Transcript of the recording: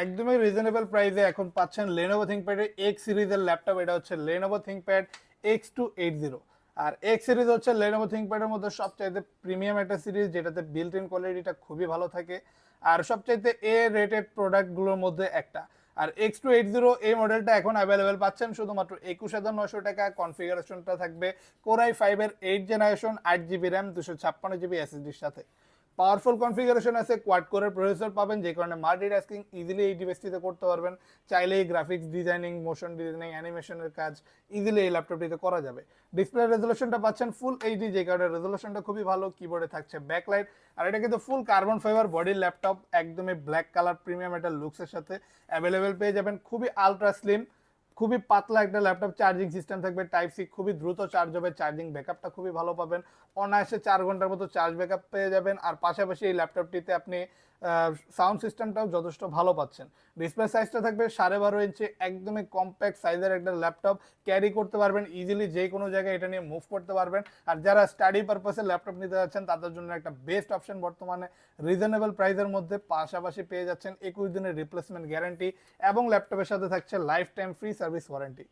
একদমই রিজনেবল প্রাইসে এখন পাচ্ছেন Lenovo ThinkPad এর X সিরিজের ল্যাপটপ। এটা হচ্ছে Lenovo ThinkPad X280। আর X সিরিজ হচ্ছে Lenovo ThinkPad এর মধ্যে সবচাইতে প্রিমিয়াম একটা সিরিজ, যেটাতে বিল্ট ইন কোয়ালিটিটা খুবই ভালো থাকে আর সবচাইতে এ রেটেড প্রোডাক্টগুলোর মধ্যে একটা। আর X280 এই মডেলটা এখন অ্যাভেলেবেল পাচ্ছেন শুধুমাত্র 21,900 টাকা। কনফিগারেশনটা থাকবে Core i5 এর 8 জেনারেশন, 8 জিবি র্যাম, 256 জিবি এসএসডির সাথে। পাওয়ারফুল কনফিগারেশন আছে, কোয়াড কোরের প্রসেসর পাবেন, যে কারণে মাল্টিটাস্কিং ইজিলি এই ডিভাইসটিতে করতে পারবেন। চাইলেই গ্রাফিক্স ডিজাইনিং, মোশন ডিজাইনিং, অ্যানিমেশনের কাজ ইজিলি এই ল্যাপটপটিতে করা যাবে। ডিসপ্লে রেজোলিউশনটা পাচ্ছেন ফুল এইচডি, যে কারণে রেজোলিউশনটা খুবই ভালো। কিবোর্ডে থাকছে ব্যাকলাইট। আর এটা কিন্তু ফুল কার্বন ফাইবার বডির ল্যাপটপ, একদমই ব্ল্যাক কালার প্রিমিয়াম একটা লুকসের সাথে অ্যাভেলেবেল পেয়ে যাবেন। খুবই আলট্রা স্লিম, খুবই পাতলা একটা ল্যাপটপ। চার্জিং সিস্টেম থাকবে টাইপ সি, খুবই দ্রুত চার্জ হবে। চার্জিং ব্যাকআপটা খুবই ভালো পাবেন, অনায়াসে 4 ঘন্টার মতো চার্জ ব্যাকআপ পেয়ে যাবেন। আর পাশাপাশি এই ল্যাপটপটিতে আপনি সাউন্ড সিস্টেমটাও যথেষ্ট ভালো পাচ্ছেন। ডিসপ্লে সাইজটা থাকবে 12.5 ইঞ্চি, একদমই কম্প্যাক্ট সাইজের একটা ল্যাপটপ। ক্যারি করতে পারবেন ইজিলি, যে কোনো জায়গায় এটা নিয়ে মুভ করতে পারবেন। আর যারা স্টাডি পারপাসে ল্যাপটপ নিতে যাচ্ছেন তাদের জন্য একটা বেস্ট অপশন বর্তমানে রিজনেবল প্রাইসের মধ্যে। পাশাপাশি পেয়ে যাচ্ছেন 21 দিনের রিপ্লেসমেন্ট গ্যারান্টি এবং ল্যাপটপের সাথে থাকছে life time free service warranty.